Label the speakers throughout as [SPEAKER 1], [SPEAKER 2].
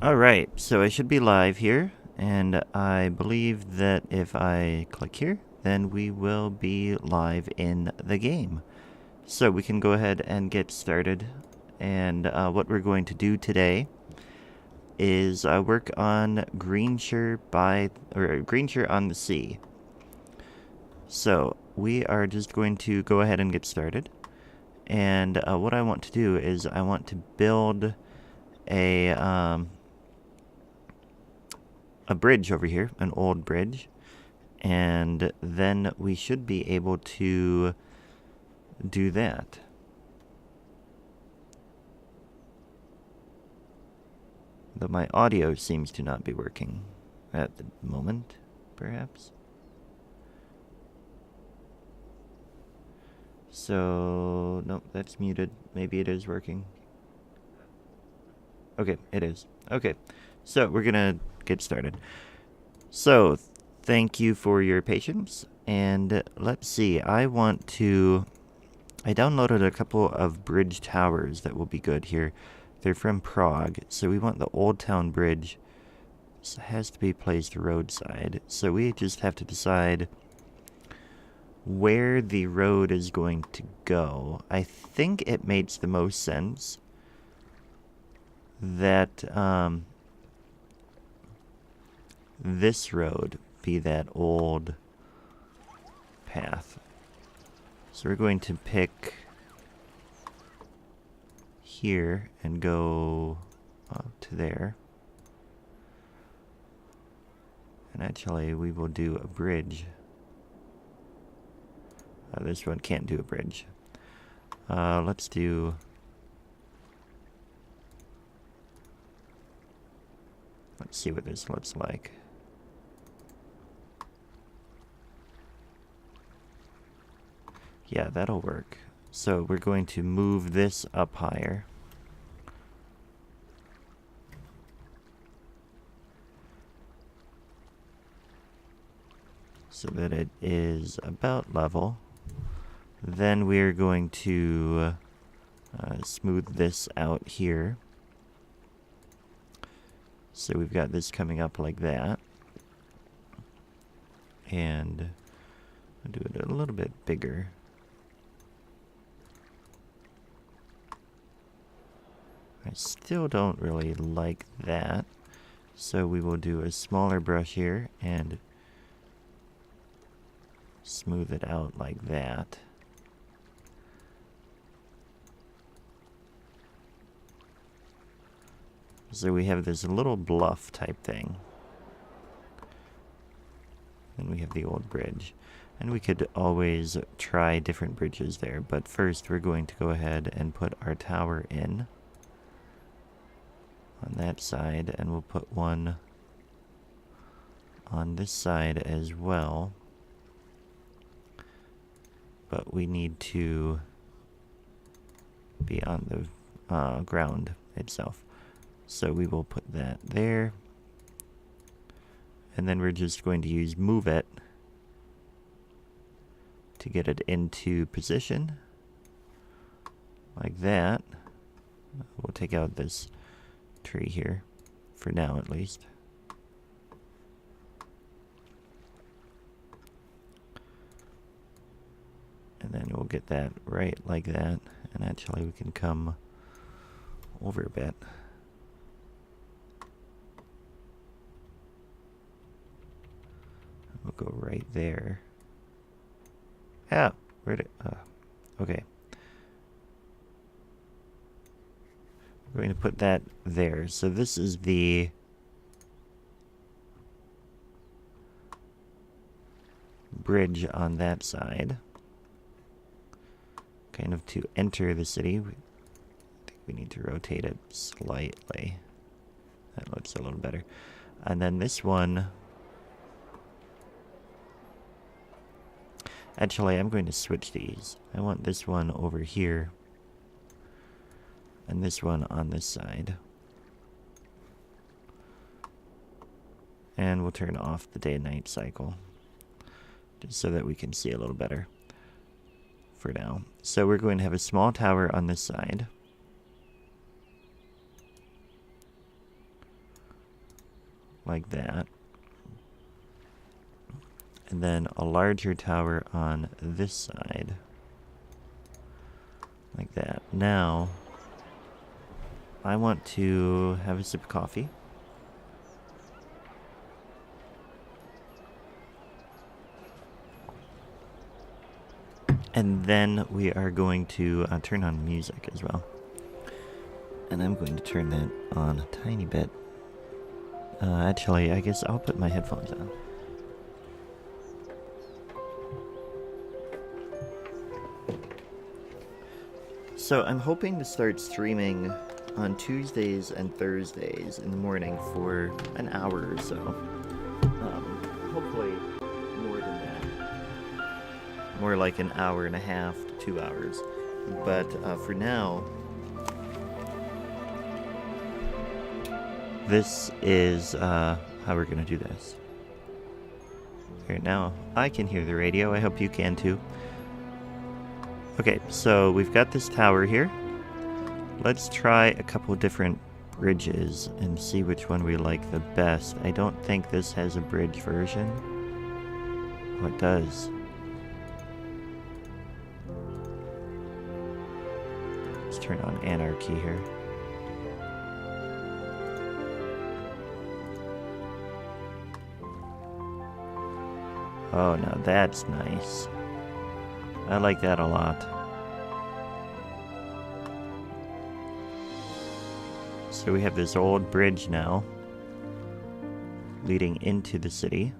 [SPEAKER 1] Alright, so I should be live here, and I believe that if I click here, then we will be live in the game. So we can go ahead and get started, and what we're going to do today is work on Greenshire-on-the-sea. So we are just going to go ahead and get started, and what I want to do is I want to build a bridge over here, an old bridge, and then we should be able to do that. Though my audio seems to not be working at the moment, perhaps. So, nope, that's muted. Maybe it is working. Okay, it is. Okay, so we're gonna get started. So, thank you for your patience, and let's see, I downloaded a couple of bridge towers that will be good here. They're from Prague, so we want the Old Town Bridge. This has to be placed roadside, so we just have to decide where the road is going to go. I think it makes the most sense that this road be that old path. So we're going to pick here and go to there. And actually we will do a bridge. This one can't do a bridge. Let's see what this looks like. Yeah, that'll work. So we're going to move this up higher. So that it is about level. Then we're going to smooth this out here. So we've got this coming up like that. And I'll do it a little bit bigger. I still don't really like that. So we will do a smaller brush here and smooth it out like that. So we have this little bluff type thing. Then we have the old bridge. And we could always try different bridges there. But first we're going to go ahead and put our tower in on that side. And we'll put one on this side as well. But we need to be on the ground itself. So we will put that there. And then we're just going to use move it to get it into position. Like that. We'll take out this tree here, for now at least. And then we'll get that right like that. And actually we can come over a bit. We'll go right there. Ah, where did... okay. We're going to put that there. So this is the bridge on that side. Kind of to enter the city. I think we need to rotate it slightly. That looks a little better. And then this one... Actually, I'm going to switch these. I want this one over here. And this one on this side. And we'll turn off the day and night cycle. Just so that we can see a little better. For now. So we're going to have a small tower on this side. like that. And then a larger tower on this side. Like that. Now, I want to have a sip of coffee. And then we are going to turn on music as well. And I'm going to turn that on a tiny bit. Actually, I guess I'll put my headphones on. So I'm hoping to start streaming on Tuesdays and Thursdays in the morning for an hour or so. Hopefully more than that. More like an hour and a half to 2 hours. But for now, this is how we're going to do this. Here, now I can hear the radio. I hope you can too. Okay, so we've got this tower here. Let's try a couple different bridges and see which one we like the best. I don't think this has a bridge version. Oh, it does. Let's turn on anarchy here. Oh, now that's nice. I like that a lot. So we have this old bridge now, leading into the city.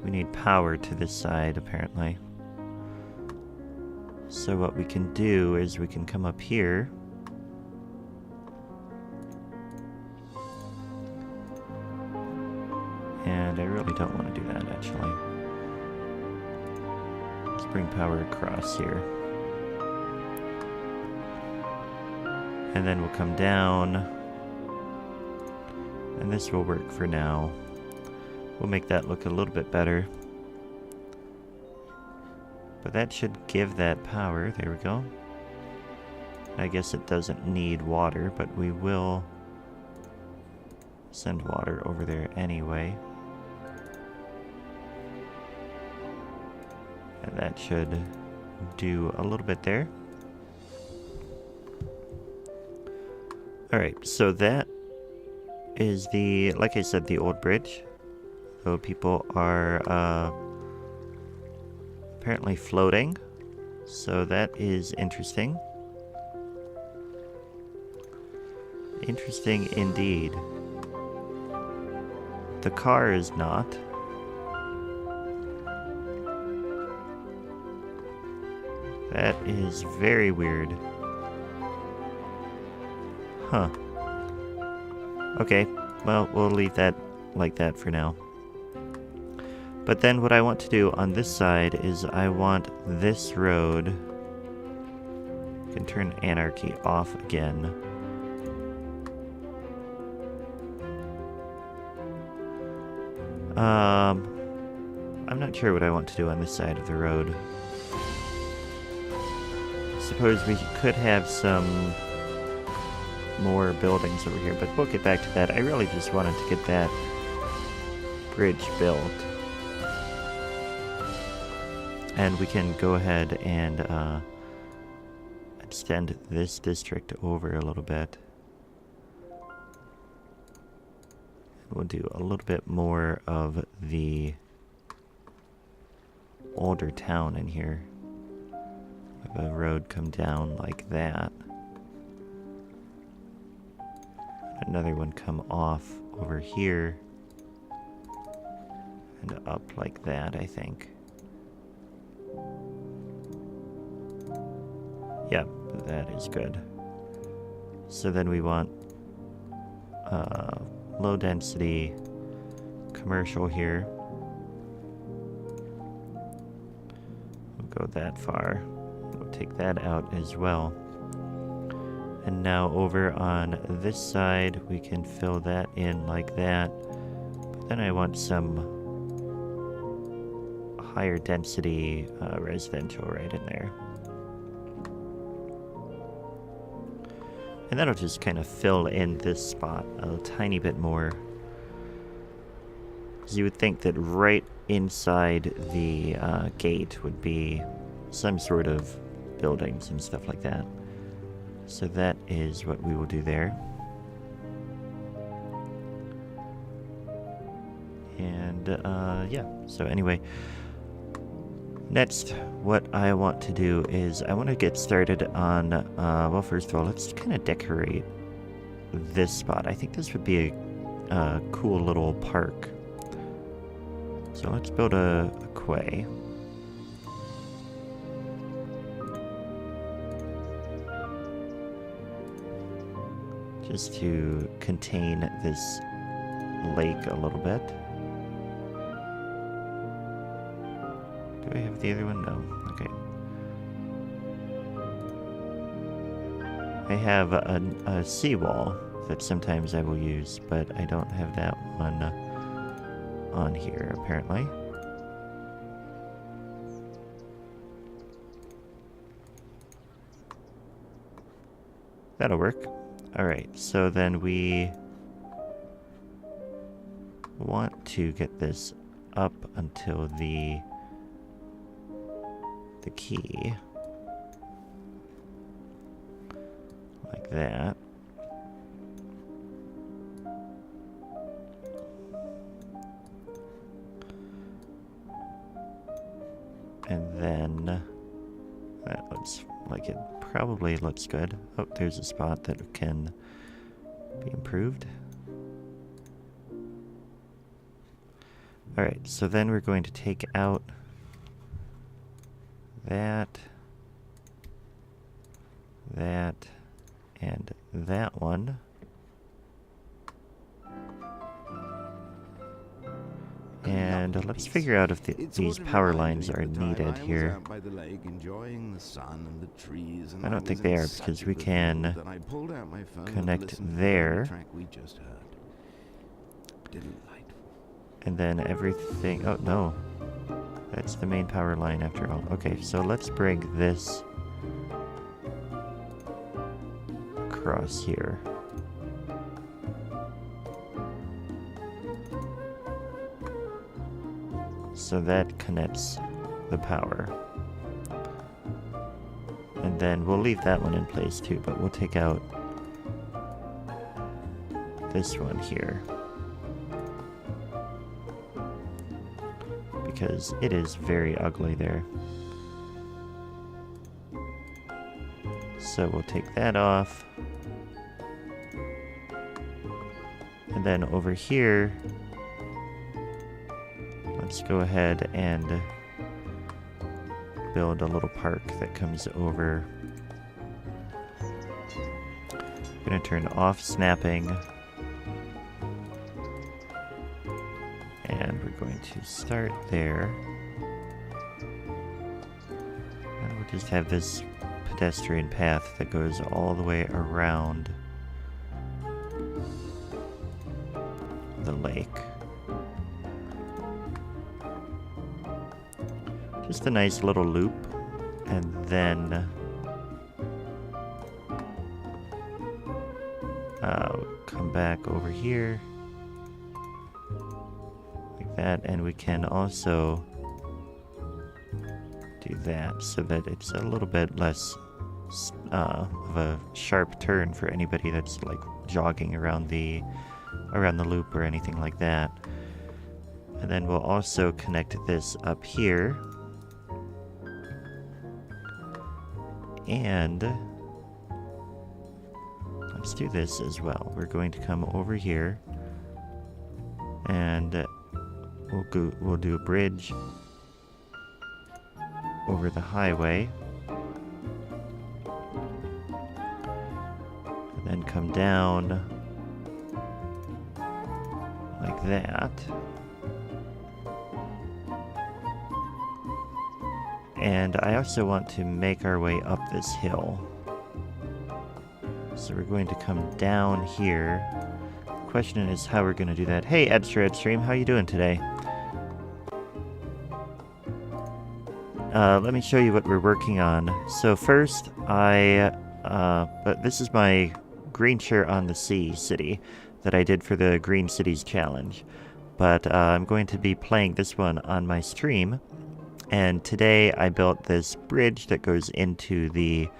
[SPEAKER 1] We need power to this side, apparently. So what we can do is we can come up here. And I really don't want to do that, actually. Let's bring power across here. And then we'll come down. And this will work for now. We'll make that look a little bit better. But that should give that power. There we go. I guess it doesn't need water, but we will send water over there anyway. And that should do a little bit there. Alright, so that is the, like I said, the old bridge. So people are apparently floating. So that is interesting. Interesting indeed. The car is not. That is very weird. Huh. Okay, well, we'll leave that like that for now. But then what I want to do on this side is I want this road. I can turn anarchy off again. I'm not sure what I want to do on this side of the road. Suppose we could have some more buildings over here, but we'll get back to that. I really just wanted to get that bridge built. And we can go ahead and extend this district over a little bit. We'll do a little bit more of the older town in here. Have a road come down like that. Another one come off over here. And up like that, I think. Yep, that is good. So then we want low density commercial here. We'll go that far. We'll take that out as well. And now over on this side, we can fill that in like that. But then I want some higher density residential right in there. And that'll just kind of fill in this spot a tiny bit more. Because you would think that right inside the gate would be some sort of buildings and stuff like that. So that is what we will do there. And yeah, so anyway, next what I want to do is I want to get started on, well, first of all, let's kind of decorate this spot. I think this would be a cool little park. So let's build a quay. Just to contain this lake a little bit. Do I have the other one? No. Okay. I have a seawall that sometimes I will use, but I don't have that one on here, apparently. That'll work. Alright, so then we want to get this up until the key. Like that. And then that looks like it probably looks good. Oh, there's a spot that can be improved. Alright, so then we're going to take out that, and that one. And let's figure out if these power lines are needed here. I don't think they are, because we can connect there. And then everything... Oh, no. That's the main power line after all. Okay, so let's bring this across here. So that connects the power. And then we'll leave that one in place too, but we'll take out this one here. Because it is very ugly there. So we'll take that off. And then over here, let's go ahead and build a little park that comes over. I'm going to turn off snapping. And we're going to start there. And we'll just have this pedestrian path that goes all the way around the lake. Just a nice little loop, and then come back over here like that, and we can also do that so that it's a little bit less of a sharp turn for anybody that's like jogging around the loop or anything like that. And then we'll also connect this up here. And let's do this as well. We're going to come over here, and we'll do a bridge over the highway, and then come down like that. And I also want to make our way up this hill. So we're going to come down here. The question is how we're going to do that. Hey, LiveStream, how you doing today? Let me show you what we're working on. So first, but this is my Greenshire-on-the-sea city that I did for the Green Cities Challenge. But I'm going to be playing this one on my stream. And today I built this bridge that goes into the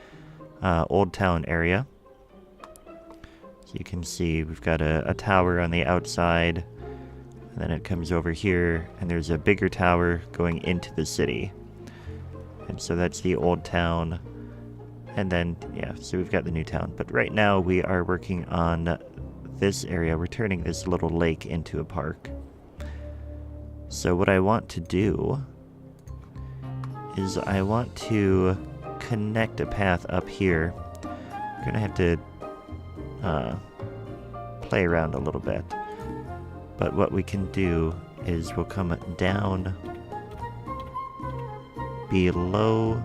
[SPEAKER 1] Old Town area. So you can see we've got a tower on the outside. And then it comes over here, and there's a bigger tower going into the city. And so that's the Old Town. And then, yeah, so we've got the New Town. But right now we are working on this area. We're turning this little lake into a park. So what I want to do is I want to connect a path up here. I'm going to have to play around a little bit. But what we can do is we'll come down below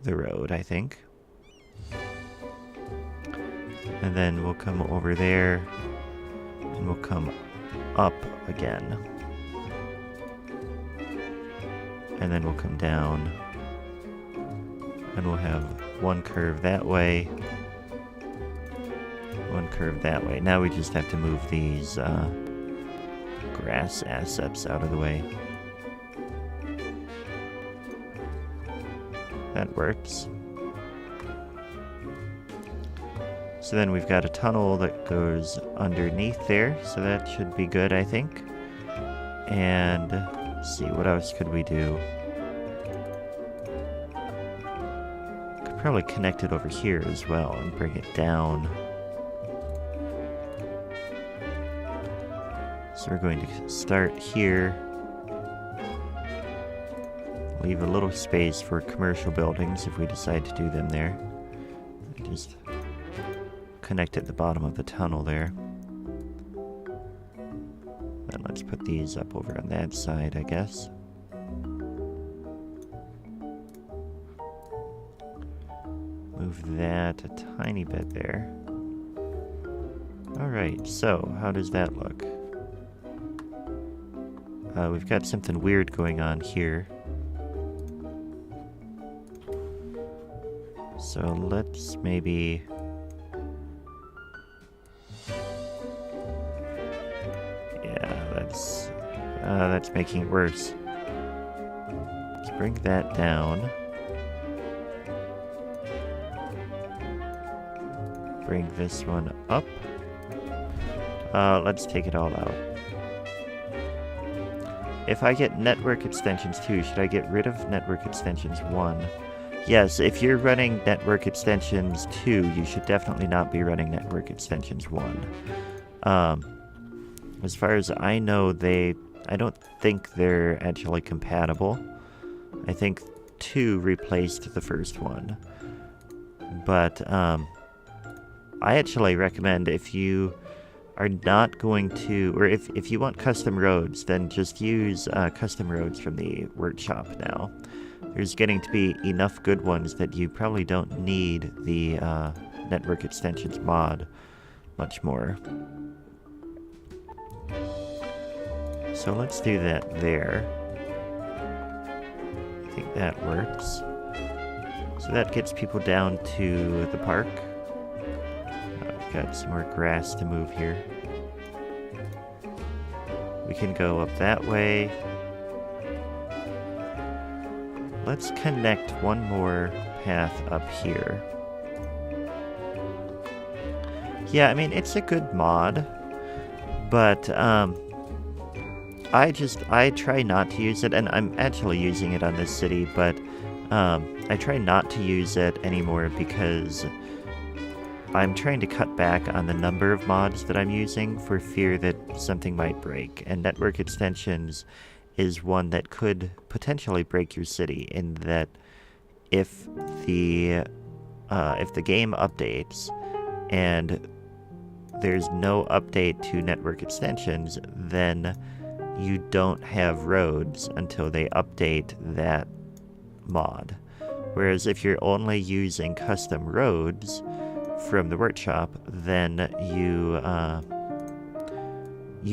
[SPEAKER 1] the road, I think. And then we'll come over there, and we'll come up again. And then we'll come down, and we'll have one curve that way, one curve that way. Now we just have to move these grass assets out of the way. That works. So then we've got a tunnel that goes underneath there, so that should be good, I think. And let's see, what else could we do? Could probably connect it over here as well and bring it down. So we're going to start here. Leave a little space for commercial buildings if we decide to do them there. Just connect at the bottom of the tunnel there. Then let's put these up over on that side, I guess. Move that a tiny bit there. Alright, so how does that look? We've got something weird going on here. So let's maybe... Yeah, that's making it worse. Let's bring that down. Bring this one up. Let's take it all out. If I get network extensions 2, should I get rid of network extensions 1? Yes, if you're running network extensions 2, you should definitely not be running network extensions 1. As far as I know, I don't think they're actually compatible. I think 2 replaced the first one. But I actually recommend if you are not going to, or if you want custom roads, then just use custom roads from the workshop now. There's getting to be enough good ones that you probably don't need the network extensions mod much more. So let's do that there. I think that works. So that gets people down to the park. We've got some more grass to move here. We can go up that way. Let's connect one more path up here. Yeah, I mean, it's a good mod, but I try not to use it, and I'm actually using it on this city, but I try not to use it anymore because I'm trying to cut back on the number of mods that I'm using for fear that something might break, and network extensions is one that could potentially break your city, in that if the game updates and there's no update to network extensions, then you don't have roads until they update that mod. Whereas if you're only using custom roads from the workshop, then you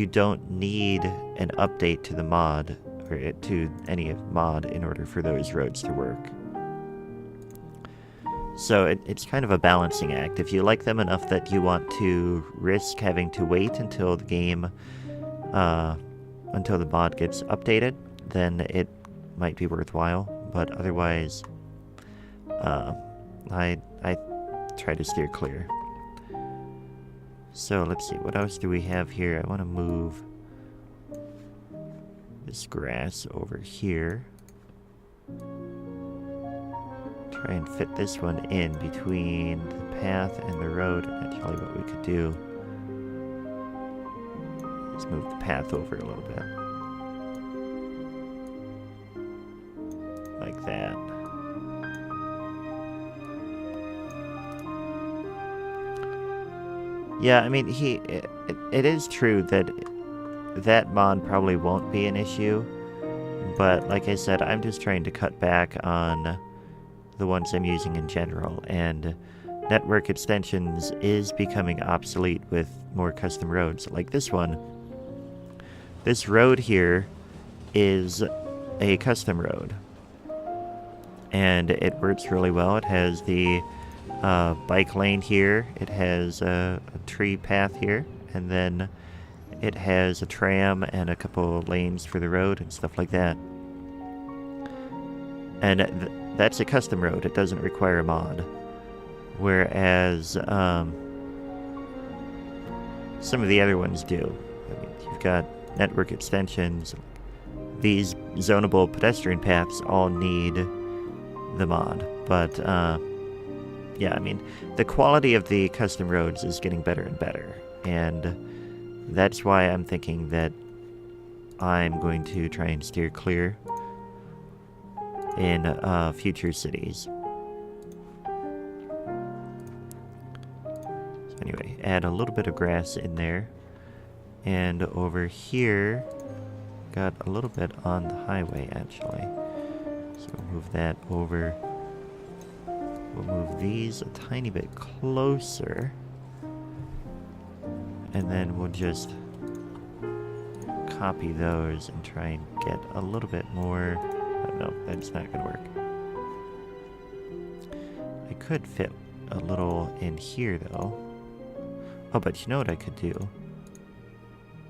[SPEAKER 1] don't need an update to the mod, or to any mod, in order for those roads to work. So it's kind of a balancing act. If you like them enough that you want to risk having to wait until the game, until the mod gets updated, then it might be worthwhile. But otherwise, I try to steer clear. So let's see, what else do we have here? I want to move this grass over here. Try and fit this one in between the path and the road. Actually, what we could do is move the path over a little bit. Like that. Yeah, I mean, it is true that that mod probably won't be an issue, but like I said, I'm just trying to cut back on the ones I'm using in general, and network extensions is becoming obsolete with more custom roads. Like this one. This road here is a custom road, and it works really well. It has the bike lane here, it has a tree path here, and then it has a tram and a couple lanes for the road and stuff like that. And that's a custom road. It doesn't require a mod. Whereas some of the other ones do. I mean, you've got network extensions. These zonable pedestrian paths all need the mod. But yeah, I mean, the quality of the custom roads is getting better and better. And that's why I'm thinking that I'm going to try and steer clear in future cities. So anyway, add a little bit of grass in there. And over here, got a little bit on the highway actually. So we'll move that over. We'll move these a tiny bit closer. And then we'll just copy those and try and get a little bit more. No, that's not going to work. I could fit a little in here, though. Oh, but you know what I could do?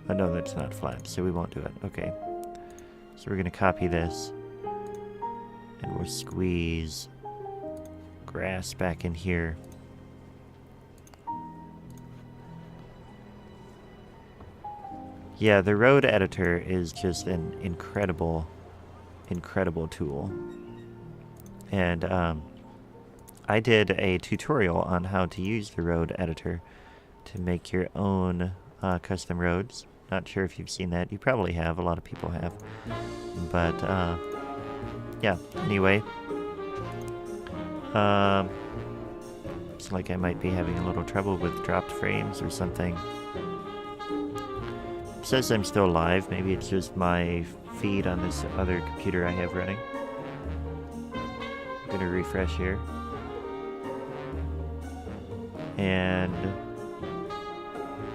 [SPEAKER 1] Oh, no, that's not flat, so we won't do it. Okay. So we're going to copy this. And we'll squeeze grass back in here. Yeah, the road editor is just an incredible tool. And I did a tutorial on how to use the road editor to make your own custom roads. Not sure if you've seen that. You probably have. A lot of people have. But yeah, anyway. Looks like I might be having a little trouble with dropped frames or something. It says I'm still live. Maybe it's just my feed on this other computer I have running. I'm gonna refresh here. And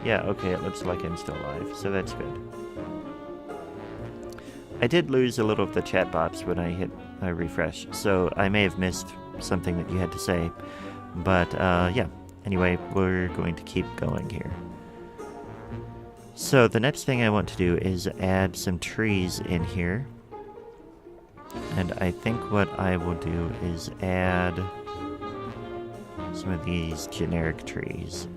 [SPEAKER 1] yeah, okay, it looks like I'm still live, so that's good. I did lose a little of the chat box when I hit refresh, so I may have missed something that you had to say. But yeah, anyway, we're going to keep going here. So the next thing I want to do is add some trees in here. And I think what I will do is add some of these generic trees.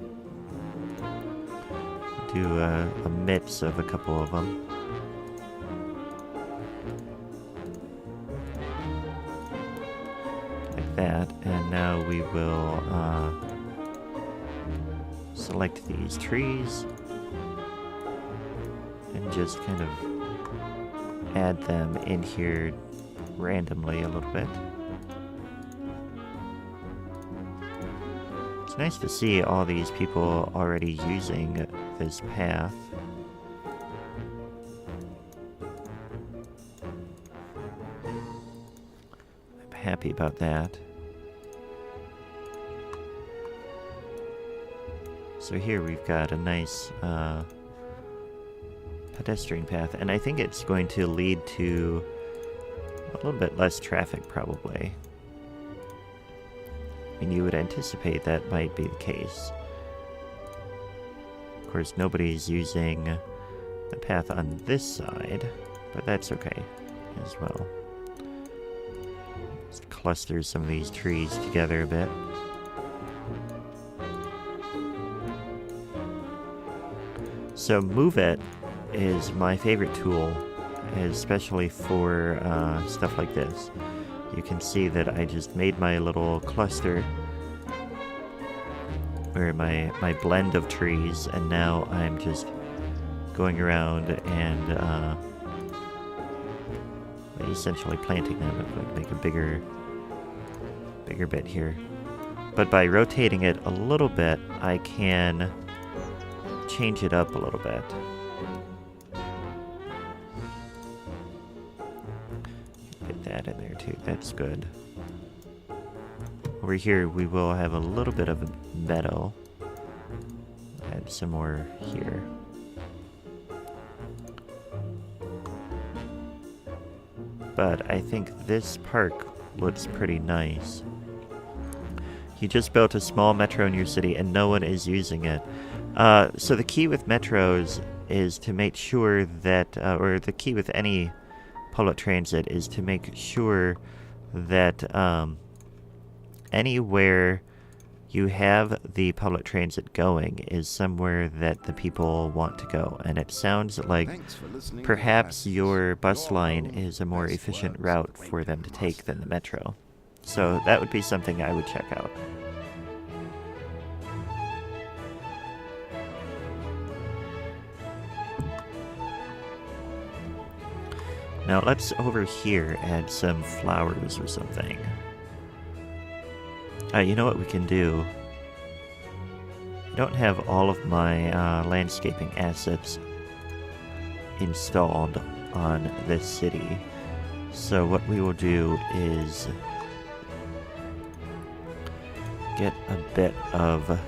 [SPEAKER 1] Do a mix of a couple of them. Like that. And now we will select these trees. And just kind of add them in here randomly a little bit. It's nice to see all these people already using this path. I'm happy about that. So here we've got a nice pedestrian path, and I think it's going to lead to a little bit less traffic probably. I mean, you would anticipate that might be the case. Of course, nobody's using the path on this side, but that's okay as well. Let's cluster some of these trees together a bit. So Move It is my favorite tool, especially for stuff like this. You can see that I just made my little cluster, or my blend of trees, and now I'm just going around and essentially planting them. I'm going to make a bigger bit here. But by rotating it a little bit, I can change it up a little bit. Get that in there too, that's good. Over here we will have a little bit of a meadow. Add some more here. But I think this park looks pretty nice. You just built a small metro in your city and no one is using it. So the key with metros is to make sure that, or the key with any public transit is to make sure that anywhere you have the public transit going is somewhere that the people want to go. And it sounds like perhaps your bus line is a more efficient route for them to take than the metro. So that would be something I would check out. Now let's over here add some flowers or something. You know what we can do? I don't have all of my landscaping assets installed on this city. So what we will do is get a bit of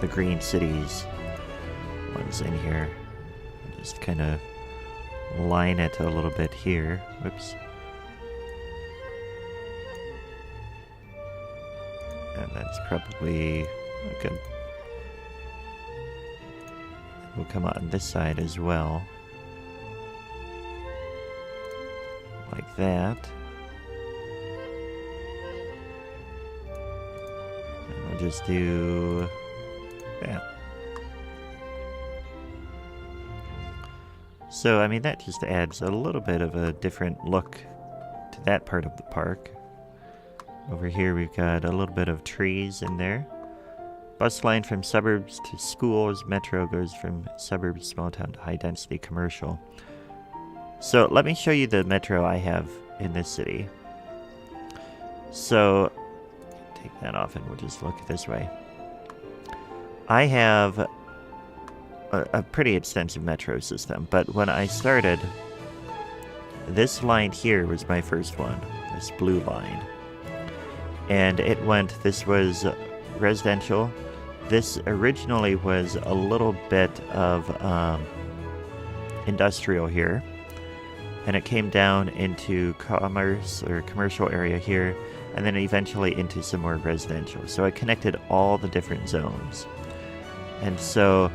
[SPEAKER 1] the Green Cities ones in here. Just kind of line it a little bit here. Whoops. And that's probably good. We'll come on this side as well. Like that. And we'll just do that. So, I mean, that just adds a little bit of a different look to that part of the park. Over here we've got a little bit of trees in there. Bus line from suburbs to schools. Metro goes from suburbs, small town to high density commercial. So let me show you the metro I have in this city. So take that off and we'll just look this way. I have a pretty extensive metro system, but when I started, this line here was my first one, this blue line. And it went, this was residential. This originally was a little bit of industrial here. And it came down into commerce or commercial area here, and then eventually into some more residential. So I connected all the different zones. And so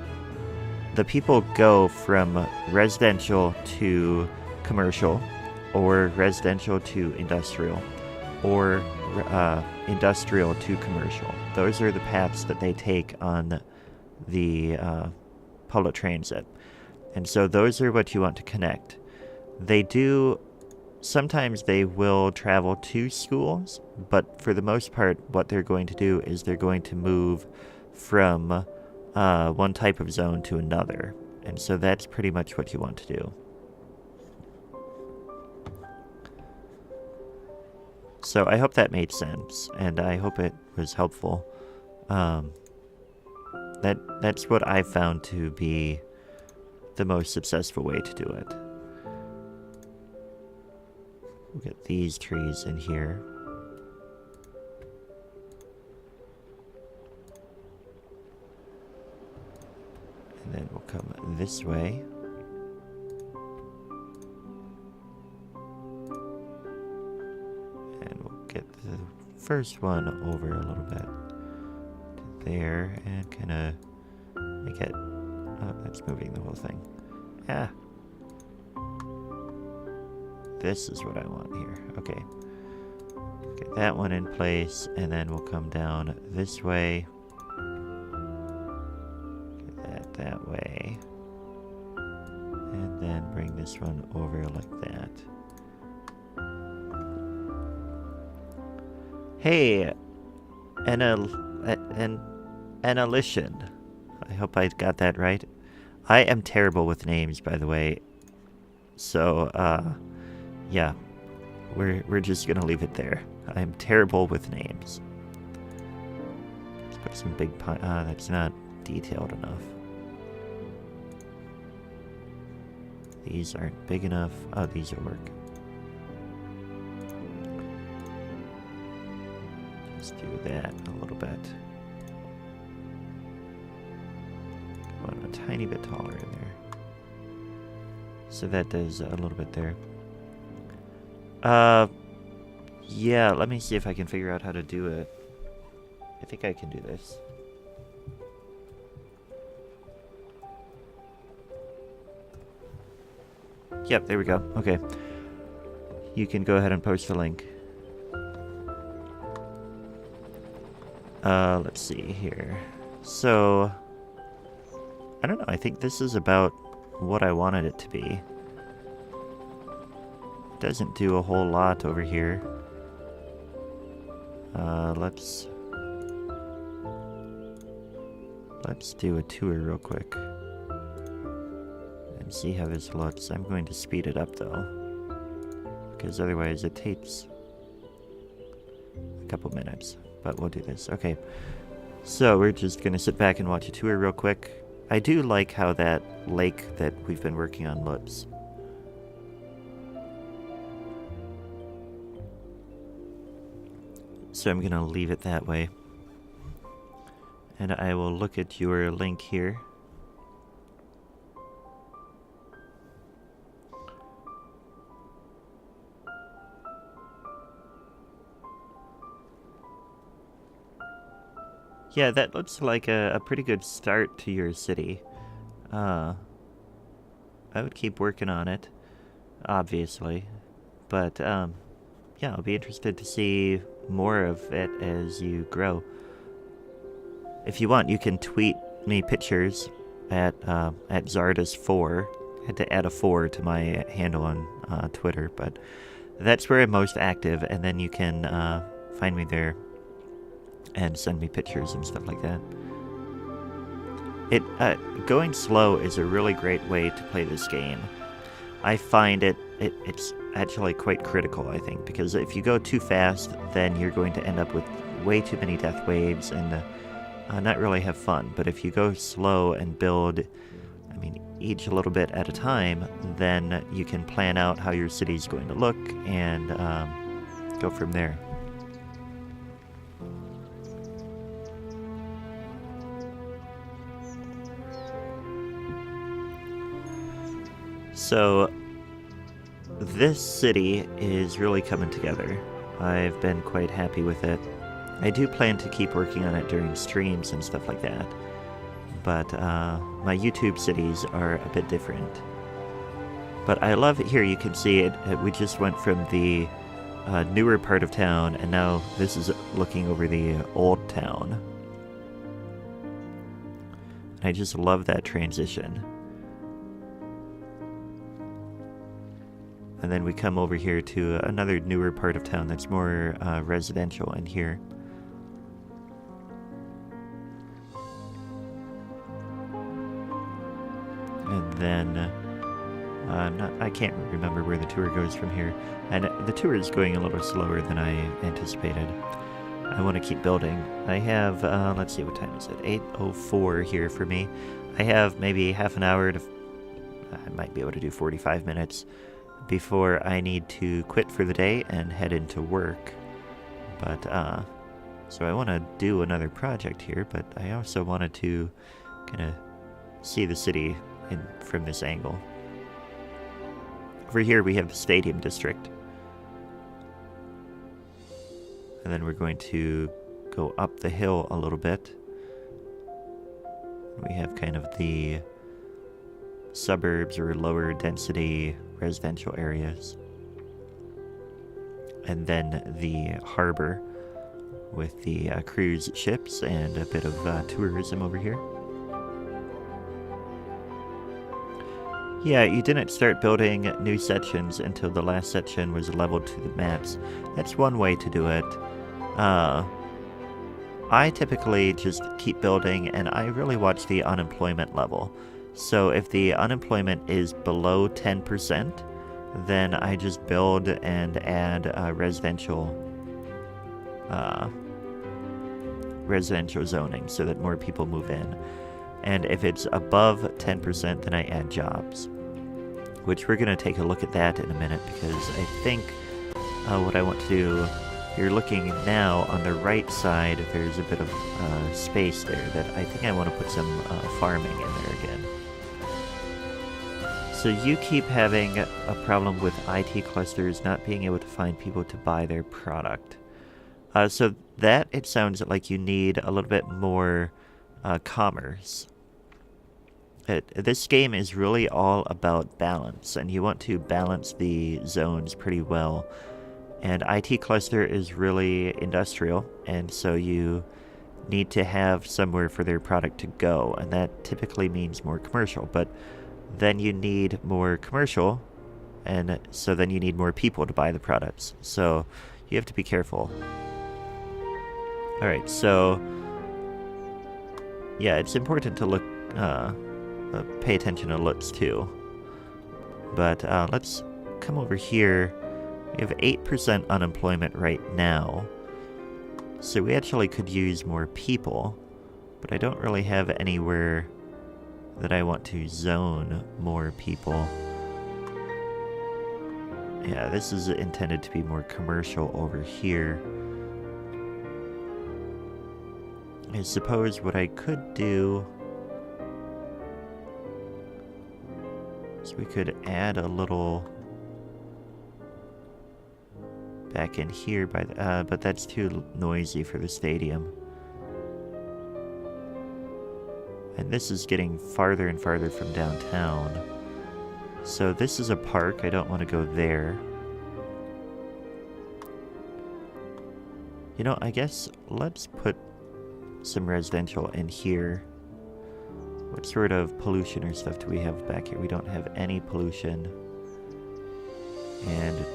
[SPEAKER 1] the people go from residential to commercial, or residential to industrial, or industrial to commercial. Those are the paths that they take on the public transit. And so those are what you want to connect. They do, sometimes they will travel to schools, but for the most part, what they're going to do is they're going to move from one type of zone to another. And so that's pretty much what you want to do. So I hope that made sense, and I hope it was helpful. That's what I found to be the most successful way to do it. We'll get these trees in here. And then we'll come this way. And we'll get the first one over a little bit to there and kind of make it. Oh, that's moving the whole thing. Yeah. This is what I want here. Okay. Get that one in place, and then we'll come down this way. Get that way. And then bring this one over like that. Hey, Annalition. I hope I got that right. I am terrible with names, by the way. So, yeah. We're just gonna leave it there. I am terrible with names. Let's put some big pine. That's not detailed enough. These aren't big enough. Oh, these will work. Let's do that a little bit. Come on, a tiny bit taller in there. So that does a little bit there. Yeah, let me see if I can figure out how to do it. I think I can do this. Yep, there we go. Okay. You can go ahead and post the link. Let's see here. So, I don't know. I think this is about what I wanted it to be. It doesn't do a whole lot over here. Let's do a tour real quick and see how this looks. I'm going to speed it up though, because otherwise it takes a couple minutes, but we'll do this. Okay, so we're just gonna sit back and watch a tour real quick. I do like how that lake that we've been working on looks. So I'm gonna leave it that way. And I will look at your link here. Yeah, that looks like a pretty good start to your city. I would keep working on it, obviously. But, yeah, I'll be interested to see more of it as you grow. If you want, you can tweet me pictures at Zardas4. I had to add a 4 to my handle on Twitter, but that's where I'm most active, and then you can find me there and send me pictures and stuff like that. Going slow is a really great way to play this game. I find it's actually quite critical, I think, because if you go too fast, then you're going to end up with way too many death waves and not really have fun. But if you go slow and build, I mean, each a little bit at a time, then you can plan out how your city's going to look and go from there. So, this city is really coming together. I've been quite happy with it. I do plan to keep working on it during streams and stuff like that. But my YouTube cities are a bit different. But I love it here. You can see it. We just went from the newer part of town, and now this is looking over the old town. I just love that transition. And then we come over here to another newer part of town that's more residential in here. And then I can't remember where the tour goes from here. And the tour is going a little slower than I anticipated. I want to keep building. I have, let's see, what time is it? 8:04 here for me. I have maybe half an hour to, I might be able to do 45 minutes before I need to quit for the day and head into work. But, so I want to do another project here, but I also wanted to kind of see the city from this angle. Over here we have the Stadium District. And then we're going to go up the hill a little bit. We have kind of the suburbs or lower density residential areas. And then the harbor with the cruise ships and a bit of tourism over here. Yeah, you didn't start building new sections until the last section was leveled to the maps. That's one way to do it. I typically just keep building, and I really watch the unemployment level. So if the unemployment is below 10%, then I just build and add residential zoning so that more people move in. And if it's above 10%, then I add jobs, which we're going to take a look at that in a minute, because I think what I want to do, you're looking now on the right side, there's a bit of space there that I think I want to put some farming in there again. So you keep having a problem with IT clusters not being able to find people to buy their product. So that, it sounds like you need a little bit more commerce. This game is really all about balance, and you want to balance the zones pretty well. And IT cluster is really industrial, and so you need to have somewhere for their product to go, and that typically means more commercial. But then you need more commercial, and so then you need more people to buy the products. So you have to be careful. Alright, so yeah, it's important to look, pay attention to looks too. But let's come over here. We have 8% unemployment right now, so we actually could use more people, but I don't really have anywhere that I want to zone more people. Yeah, this is intended to be more commercial over here. I suppose what I could do is we could add a little back in here, by the, but that's too noisy for the stadium. And this is getting farther and farther from downtown. So this is a park. I don't want to go there. You know, I guess let's put some residential in here. What sort of pollution or stuff do we have back here? We don't have any pollution. And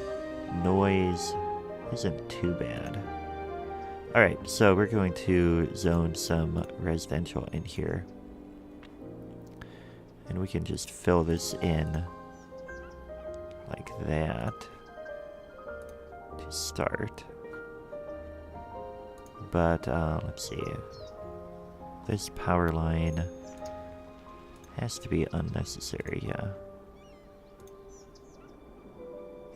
[SPEAKER 1] noise isn't too bad. Alright, so we're going to zone some residential in here. And we can just fill this in like that to start. But let's see. This power line has to be unnecessary, yeah.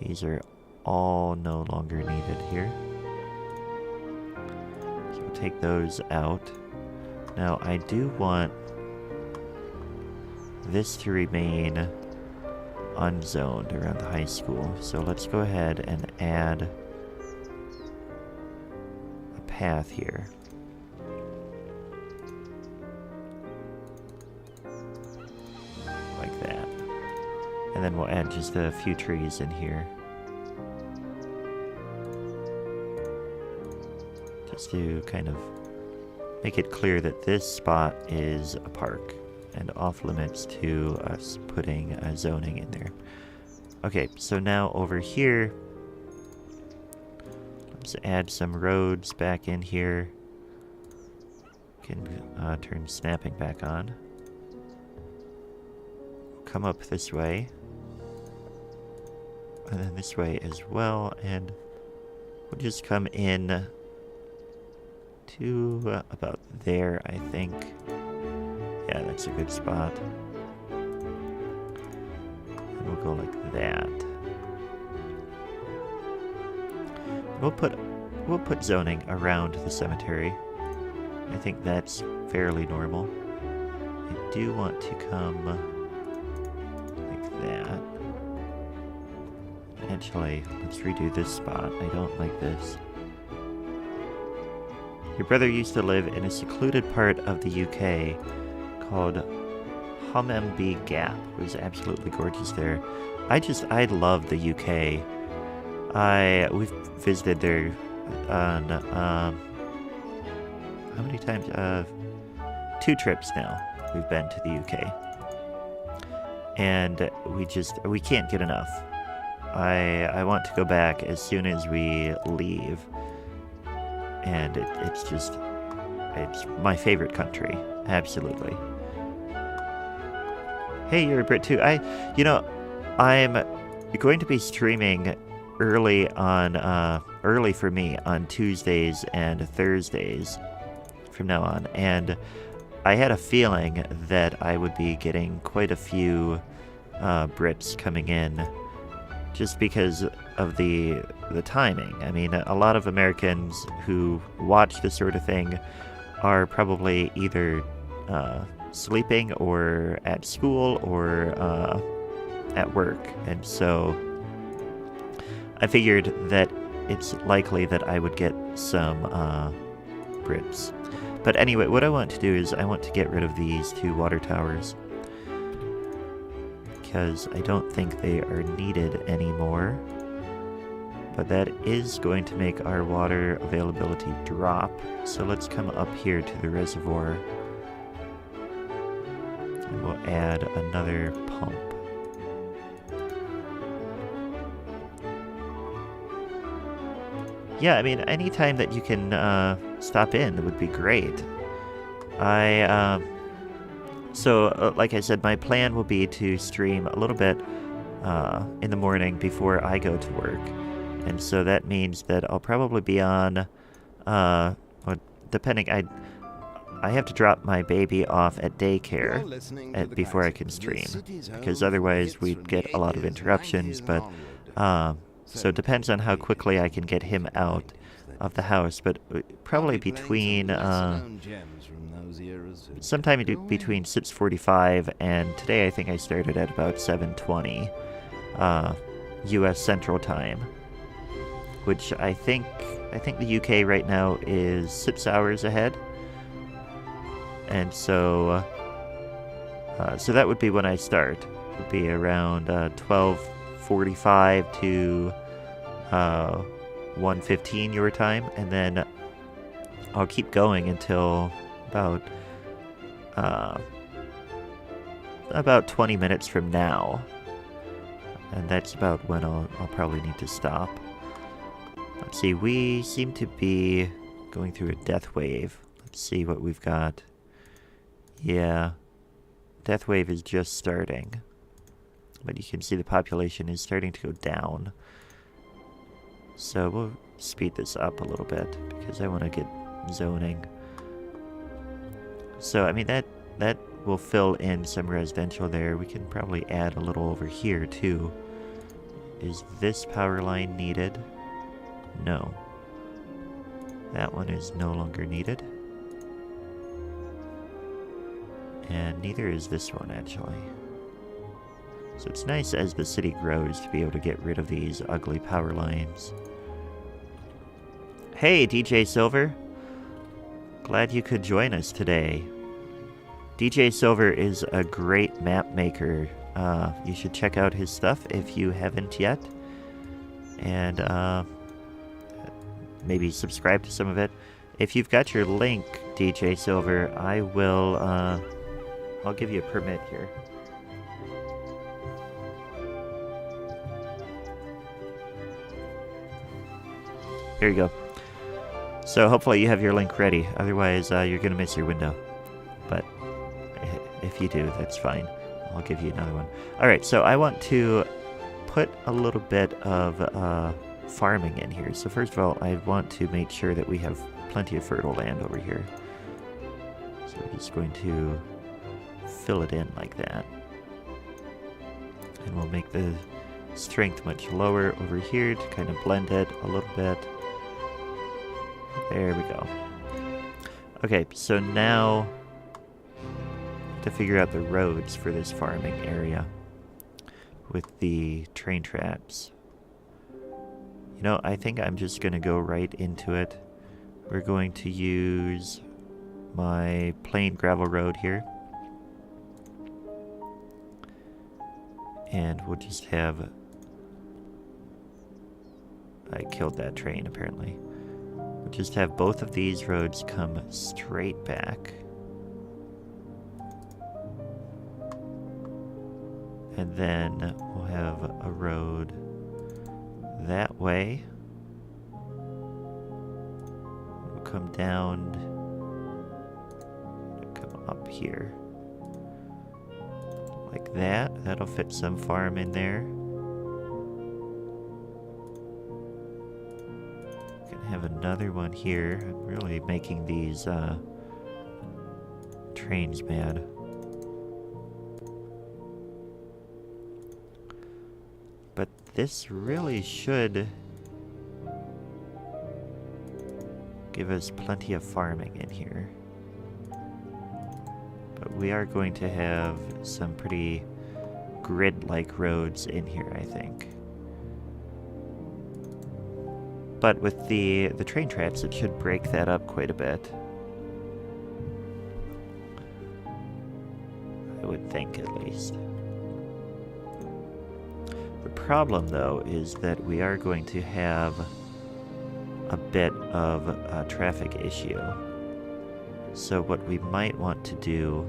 [SPEAKER 1] These are all no longer needed here. So we'll take those out. Now I do want this to remain unzoned around the high school. So let's go ahead and add a path here. Like that. And then we'll add just a few trees in here. Just to kind of make it clear that this spot is a park and off limits to us putting zoning in there. Okay, so now over here, let's add some roads back in here. Can turn snapping back on. Come up this way. And then this way as well, and we'll just come in to about there, I think. Yeah, that's a good spot. And we'll go like that. We'll put zoning around the cemetery. I think that's fairly normal. I do want to come like that. Actually, let's redo this spot. I don't like this. Your brother used to live in a secluded part of the UK called Humemby Gap. It was absolutely gorgeous there. I love the UK. We've visited there on, how many times? 2 trips now we've been to the UK. And we can't get enough. I want to go back as soon as we leave. And it's my favorite country. Absolutely. Hey, you're a Brit too. I'm going to be streaming early for me on Tuesdays and Thursdays from now on. And I had a feeling that I would be getting quite a few Brits coming in just because of the timing. I mean, a lot of Americans who watch this sort of thing are probably either sleeping or at school or at work. And so I figured that it's likely that I would get some Brits. But anyway, what I want to do is I want to get rid of these 2 water towers, because I don't think they are needed anymore. But that is going to make our water availability drop. So let's come up here to the reservoir. And we'll add another pump. Yeah, I mean, anytime that you can stop in would be great. Like I said, my plan will be to stream a little bit in the morning before I go to work. And so that means that I'll probably be on, depending, I have to drop my baby off at daycare before I can stream, because otherwise we'd get a lot of interruptions. But so it depends on how quickly I can get him out of the house, but probably between sometime between 6:45 and today I think I started at about 7:20 U.S. Central Time, which I think the UK right now is 6 hours ahead, and so that would be when I start. It would be around 12:45 to 1:15 your time, and then I'll keep going until about 20 minutes from now, and that's about when I'll probably need to stop. Let's see, we seem to be going through a death wave. Let's see what we've got. Yeah, death wave is just starting, but you can see the population is starting to go down. So we'll speed this up a little bit because I want to get zoning. So I mean that will fill in some residential there. We can probably add a little over here too. Is this power line needed? No. That one is no longer needed. And neither is this one, actually. So it's nice as the city grows to be able to get rid of these ugly power lines. Hey, DJ Silver. Glad you could join us today. DJ Silver is a great map maker. You should check out his stuff if you haven't yet. And maybe subscribe to some of it. If you've got your link, DJ Silver, I will, I'll give you a permit here. Here you go. So hopefully you have your link ready. Otherwise, you're going to miss your window. But if you do, that's fine. I'll give you another one. Alright, so I want to put a little bit of farming in here. So first of all, I want to make sure that we have plenty of fertile land over here. So we're just going to fill it in like that. And we'll make the strength much lower over here to kind of blend it a little bit. There we go. Okay, so now to figure out the roads for this farming area with the train tracks. You know, I think I'm just going to go right into it we're going to use my plain gravel road here. And we'll just have... I killed that train, apparently. We'll just have both of these roads come straight back. And then we'll have a road that way. We'll come down, come up here. Like that. That'll fit some farm in there. Gonna have another one here. I'm really making these trains mad. But this really should give us plenty of farming in here. But we are going to have some pretty grid-like roads in here, I think. But with the train tracks, it should break that up quite a bit. I would think, at least. The problem, though, is that we are going to have a bit of a traffic issue. So what we might want to do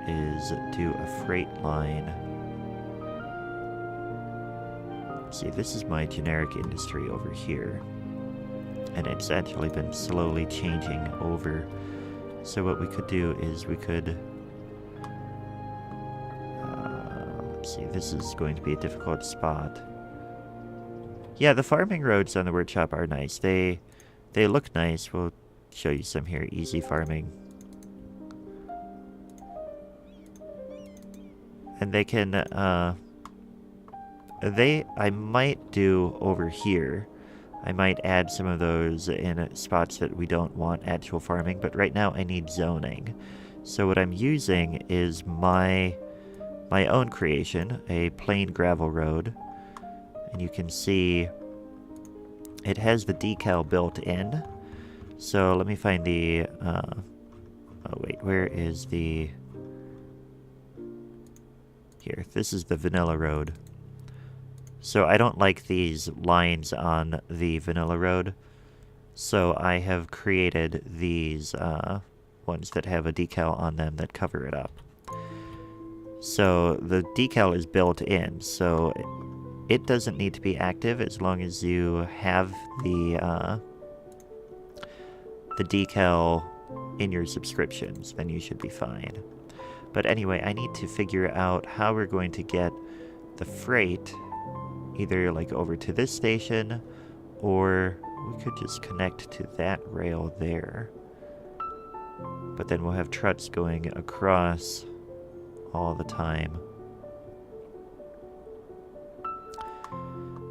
[SPEAKER 1] is do a freight line. See, this is my generic industry over here. And it's actually been slowly changing over. So what we could do is we could... let's see, this is going to be a difficult spot. Yeah, the farming roads on the workshop are nice. They look nice. We'll show you some here. Easy farming. And they can, I might do over here. I might add some of those in spots that we don't want actual farming, but right now I need zoning. So what I'm using is my own creation, a plain gravel road. And you can see it has the decal built in. So let me find the, oh wait, where is the, here, this is the vanilla road. So I don't like these lines on the vanilla road. So I have created these ones that have a decal on them that cover it up. So the decal is built in, so it doesn't need to be active as long as you have the decal in your subscriptions, then you should be fine. But anyway, I need to figure out how we're going to get the freight either like over to this station, or we could just connect to that rail there. But then we'll have trucks going across all the time.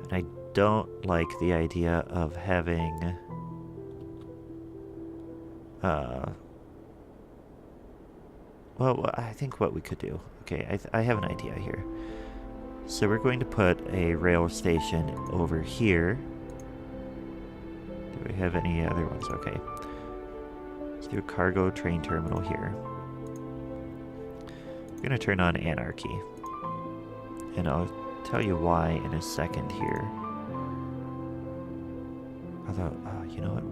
[SPEAKER 1] And I don't like the idea of having well, I think what we could do, okay, I have an idea here. So we're going to put a rail station over here. Do we have any other ones? Okay. Let's do a cargo train terminal here. I'm going to turn on anarchy. And I'll tell you why in a second here. Although, you know what?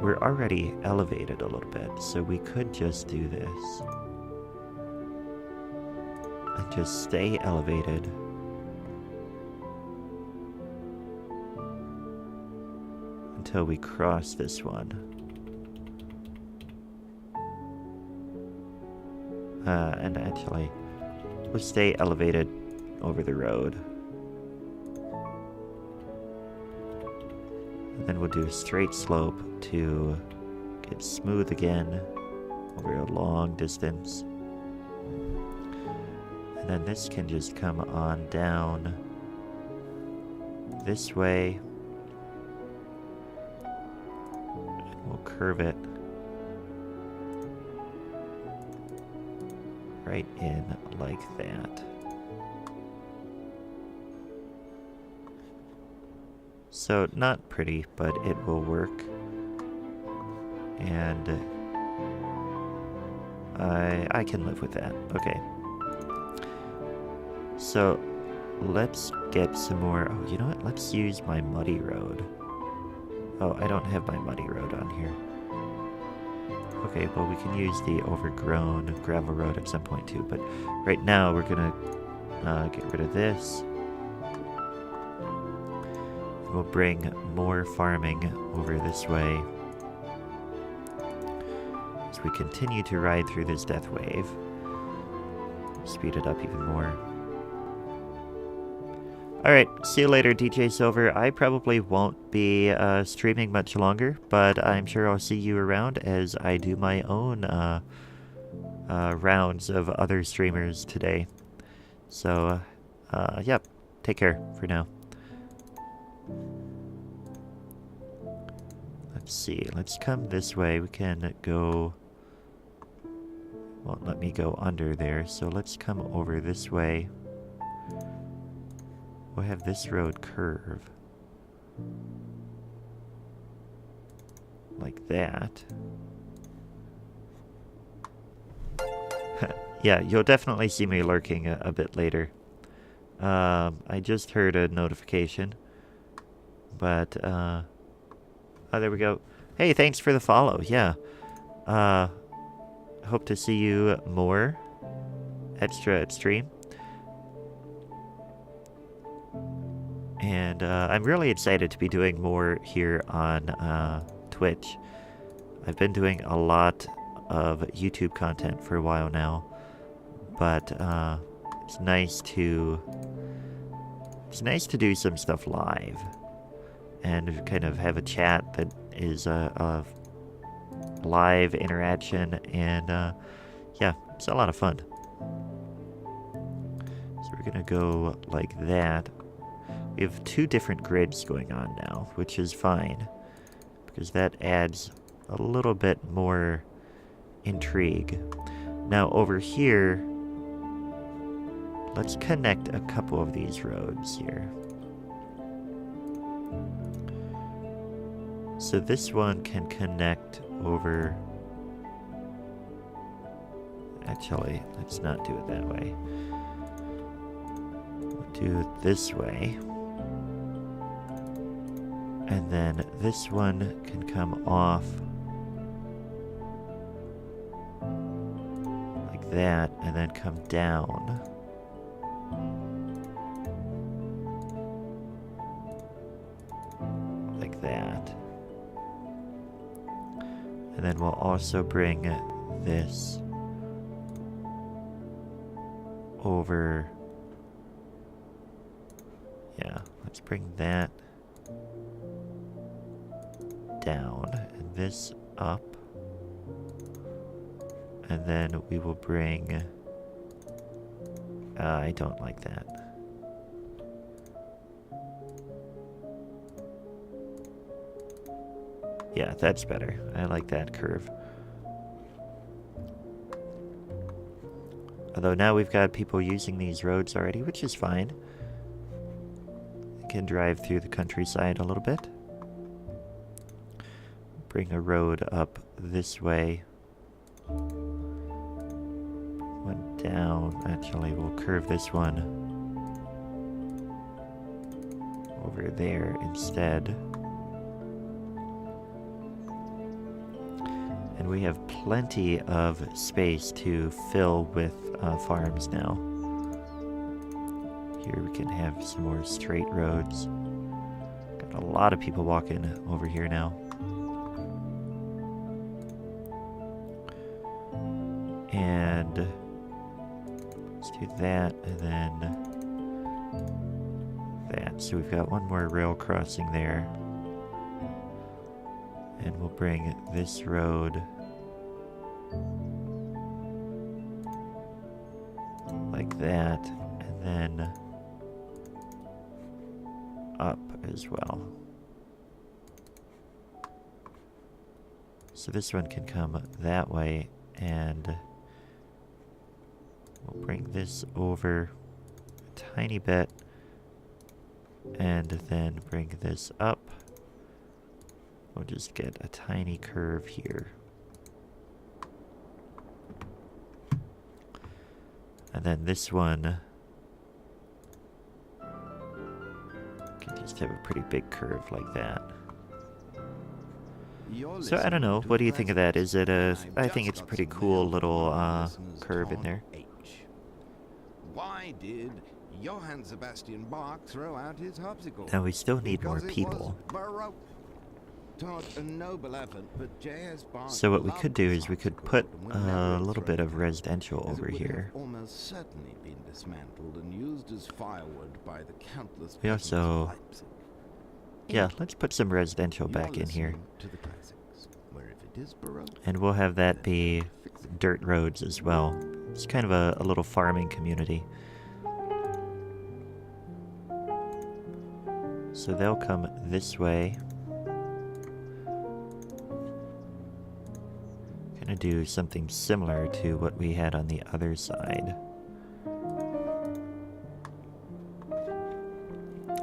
[SPEAKER 1] We're already elevated a little bit, so we could just do this. And just stay elevated. Until we cross this one. And actually, we'll stay elevated over the road. And then we'll do a straight slope to get smooth again over a long distance. And then this can just come on down this way. And we'll curve it right in like that. So, not pretty, but it will work. And I can live with that. Okay. So, let's get some more... Oh, you know what? Let's use my muddy road. Oh, I don't have my muddy road on here. Okay, well, we can use the overgrown gravel road at some point too, but right now we're gonna get rid of this. We'll bring more farming over this way as we continue to ride through this death wave. Speed it up even more. Alright, see you later, DJ Silver. I probably won't be streaming much longer, but I'm sure I'll see you around as I do my own rounds of other streamers today. So, yep, take care for now. Let's see, let's come this way. We can go... Won't let me go under there, so let's come over this way. We'll have this road curve. Like that. Yeah, you'll definitely see me lurking a bit later. I just heard a notification. But, oh, there we go. Hey, thanks for the follow, yeah. Hope to see you more extra at stream. And I'm really excited to be doing more here on Twitch. I've been doing a lot of YouTube content for a while now, but it's nice to do some stuff live and kind of have a chat that is a live interaction, and yeah, it's a lot of fun. So we're gonna go like that. We have 2 different grids going on now, which is fine, because that adds a little bit more intrigue. Now over here, let's connect a couple of these roads here. So this one can connect over... Actually, let's not do it that way. We'll do it this way. And then this one can come off like that, and then come down. Like that. And then we'll also bring this over. Yeah, let's bring that down and this up, and then we will bring I don't like that. Yeah, that's better. I like that curve. Although now we've got people using these roads already, which is fine. You can drive through the countryside a little bit. Bring a road up this way. One down. Actually, we'll curve this one over there instead. And we have plenty of space to fill with farms now. Here we can have some more straight roads. Got a lot of people walking over here now. And let's do that, and then that. So we've got one more rail crossing there. And we'll bring this road like that, and then up as well. So this one can come that way, and we'll bring this over a tiny bit, and then bring this up. We'll just get a tiny curve here. And then this one can just have a pretty big curve like that. So I don't know, what do you think of that? Is it a, I think it's a pretty cool little curve in there.
[SPEAKER 2] Why did Johann Sebastian Bach throw out his harpsichord?
[SPEAKER 1] Now we still need more people. So what we could do is we could put a little bit of residential over here.
[SPEAKER 2] Almost certainly been dismantled and used as firewood by the countless.
[SPEAKER 1] We also, yeah, let's put some residential back in here. And we'll have that be dirt roads as well. It's kind of a little farming community. So they'll come this way. Gonna do something similar to what we had on the other side.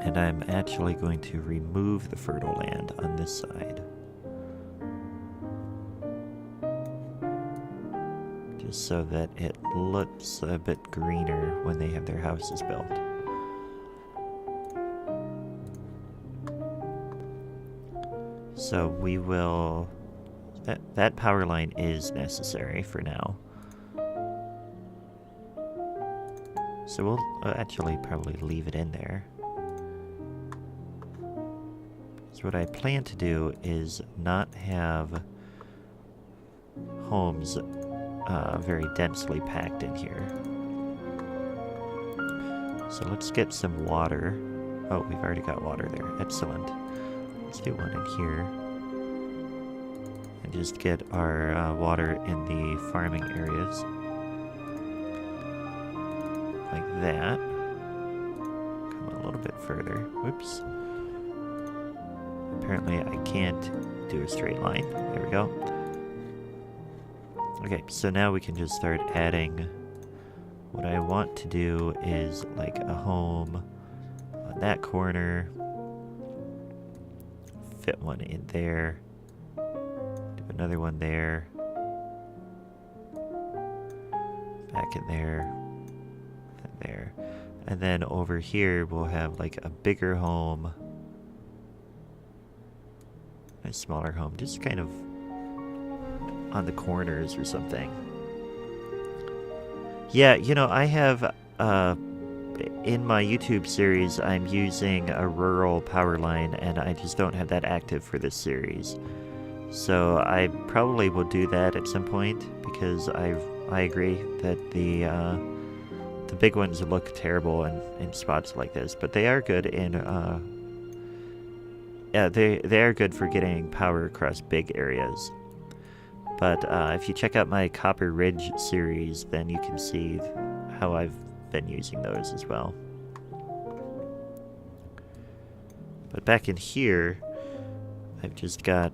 [SPEAKER 1] And I'm actually going to remove the fertile land on this side. Just so that it looks a bit greener when they have their houses built. So we will... That power line is necessary for now. So we'll actually probably leave it in there. So what I plan to do is not have homes very densely packed in here. So let's get some water. Oh, we've already got water there. Excellent. Let's do one in here. And just get our water in the farming areas. Like that. Come a little bit further. Whoops. Apparently I can't do a straight line. There we go. Okay, so now we can just start adding. What I want to do is like a home on that corner. Fit one in there. Do another one there. Back in there. And there. And then over here we'll have like a bigger home. A smaller home. Just kind of on the corners or something. Yeah, you know, I have, in my YouTube series, I'm using a rural power line, and I just don't have that active for this series. So I probably will do that at some point, because I agree that the big ones look terrible in spots like this, but they are good in, yeah, they are good for getting power across big areas. But if you check out my Copper Ridge series, then you can see how I've been using those as well. But back in here, I've just got,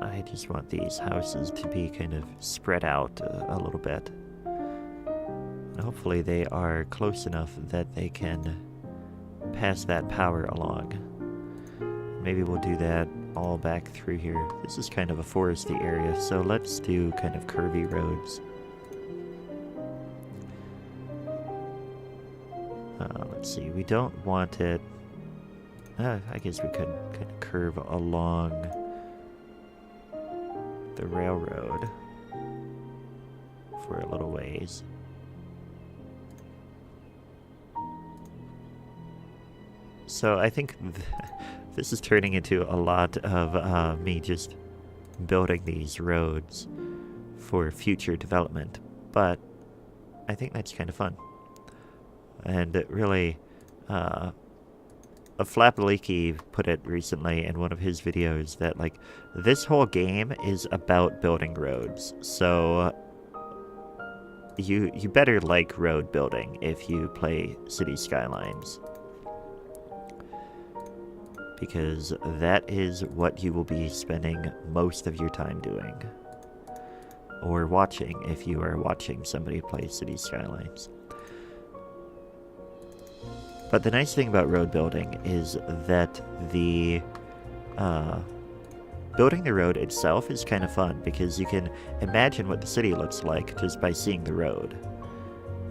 [SPEAKER 1] I just want these houses to be kind of spread out a little bit. And hopefully they are close enough that they can pass that power along. Maybe we'll do that all back through here. This is kind of a foresty area, so let's do kind of curvy roads. Let's see, we don't want it... I guess we could kind of curve along the railroad for a little ways. So I think this is turning into a lot of me just building these roads for future development, but I think that's kind of fun. And it really, Flapaliki put it recently in one of his videos that, like, this whole game is about building roads. So you better like road building if you play City Skylines, because that is what you will be spending most of your time doing, or watching if you are watching somebody play City Skylines. But the nice thing about road building is that the building the road itself is kind of fun because you can imagine what the city looks like just by seeing the road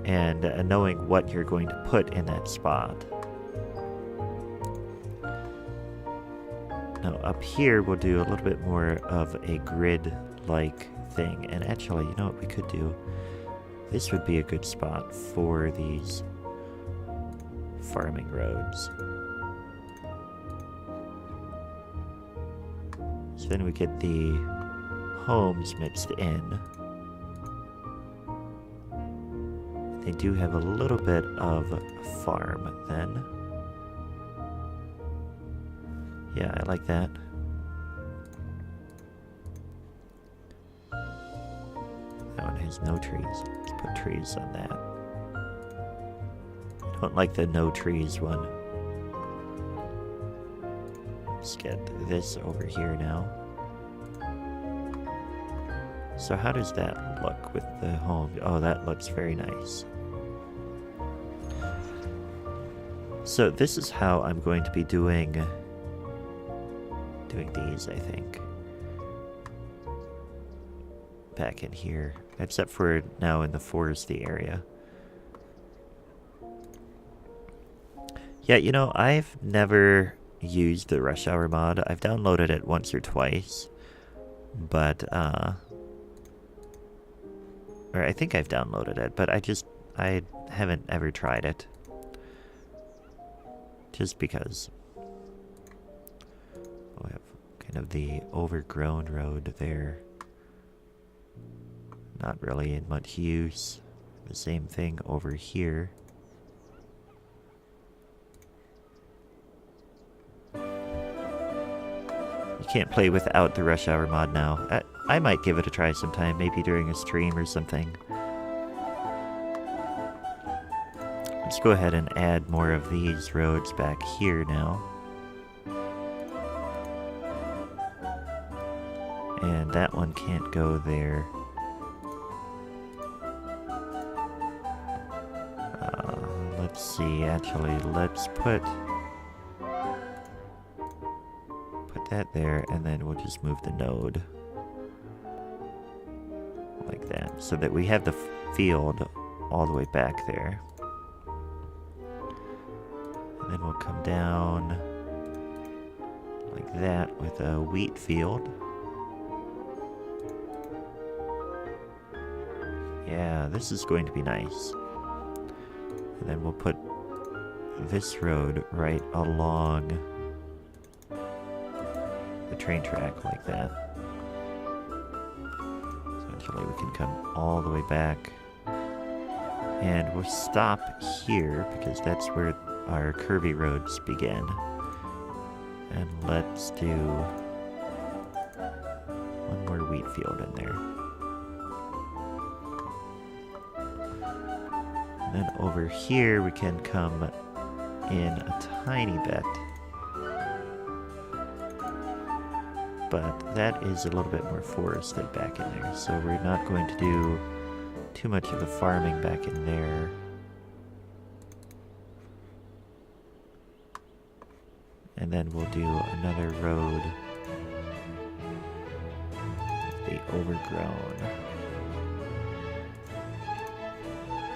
[SPEAKER 1] and knowing what you're going to put in that spot. Now up here we'll do a little bit more of a grid-like thing, and actually, you know what we could do? This would be a good spot for these farming roads. So then we get the homes mixed in. They do have a little bit of farm then. Yeah, I like that. That one has no trees. Let's put trees on that. I don't like the no trees one. Let's get this over here now. So how does that look with the home? Oh, that looks very nice. So this is how I'm going to be doing these, I think. Back in here, except for now in the foresty area. Yeah, you know, I've never used the Rush Hour mod. I've downloaded it once or twice, but or I think I've downloaded it, but I haven't ever tried it. Just because. We have kind of the overgrown road there. Not really in much use. The same thing over here. You can't play without the Rush Hour mod now. I might give it a try sometime, maybe during a stream or something. Let's go ahead and add more of these roads back here now. And that one can't go there. Let's see, actually, let's put that there, and then we'll just move the node like that, so that we have the field all the way back there. And then we'll come down like that with a wheat field. Yeah, this is going to be nice. And then we'll put this road right along the train track like that. So actually we can come all the way back. And we'll stop here because that's where our curvy roads begin. And let's do one more wheat field in there. And then over here we can come in a tiny bit. But that is a little bit more forested back in there, so we're not going to do too much of the farming back in there. And then we'll do another road, the overgrown.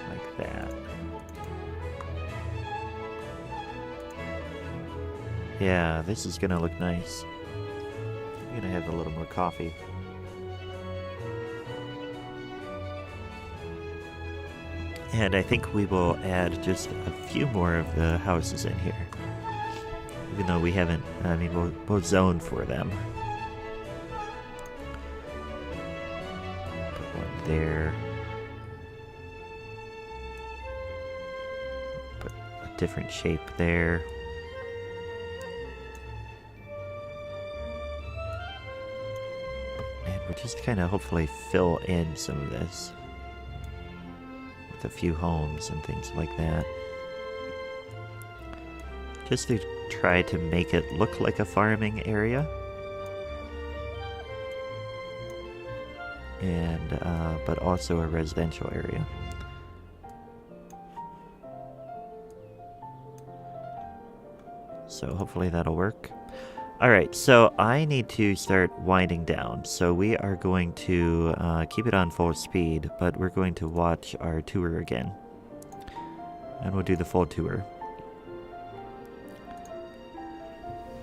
[SPEAKER 1] Like that. Yeah, this is gonna look nice. I'm gonna have a little more coffee. And I think we will add just a few more of the houses in here. Even though we haven't, I mean, we'll zone for them. Put one there. Put a different shape there. And we'll just kind of hopefully fill in some of this with a few homes and things like that. Just to try to make it look like a farming area. And, but also a residential area. So hopefully that'll work. Alright, so I need to start winding down. So we are going to keep it on full speed, but we're going to watch our tour again. And we'll do the full tour.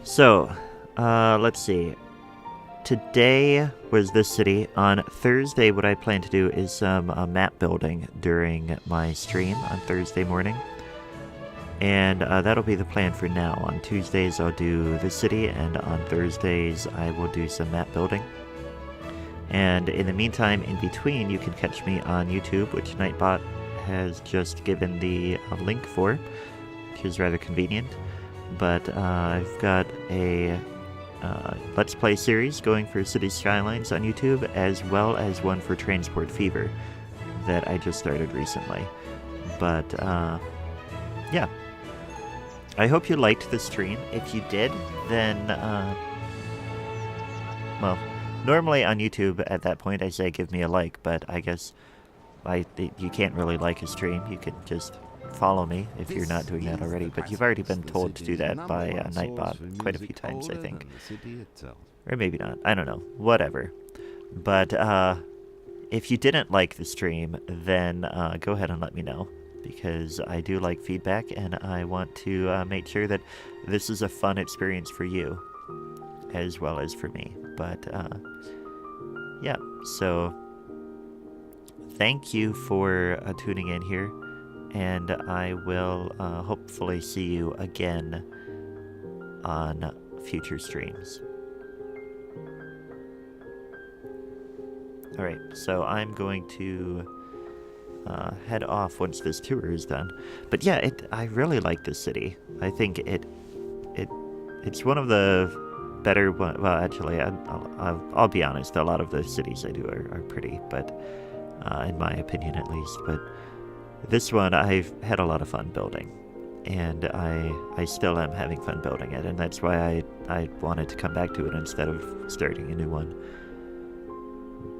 [SPEAKER 1] So, let's see. Today was this city. On Thursday, what I plan to do is some map building during my stream on Thursday morning. And that'll be the plan for now. On Tuesdays, I'll do the city, and on Thursdays, I will do some map building. And in the meantime, in between, you can catch me on YouTube, which Nightbot has just given the link for, which is rather convenient. But I've got a Let's Play series going for City Skylines on YouTube, as well as one for Transport Fever that I just started recently. But, yeah. I hope you liked the stream. If you did, then, well, normally on YouTube at that point I say give me a like, but I guess you can't really like a stream. You can just follow me if you're not doing that already, but you've already been told to do that by Nightbot quite a few times, I think. Or maybe not. I don't know. Whatever. But if you didn't like the stream, then go ahead and let me know, because I do like feedback, and I want to make sure that this is a fun experience for you, as well as for me. But, yeah, so thank you for tuning in here, and I will hopefully see you again on future streams. Alright, so I'm going to head off once this tour is done. But yeah, I really like this city. I think it's one of the better one. Well, actually, I'll be honest. A lot of the cities I do are pretty, but in my opinion, at least. But this one, I've had a lot of fun building, and I still am having fun building it, and that's why I wanted to come back to it instead of starting a new one.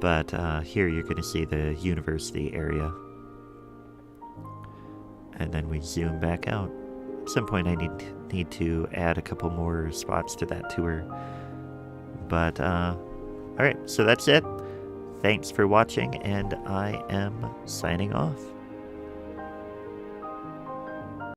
[SPEAKER 1] But here you're going to see the university area. And then we zoom back out. At some point I need to add a couple more spots to that tour. But, alright, so that's it. Thanks for watching, and I am signing off.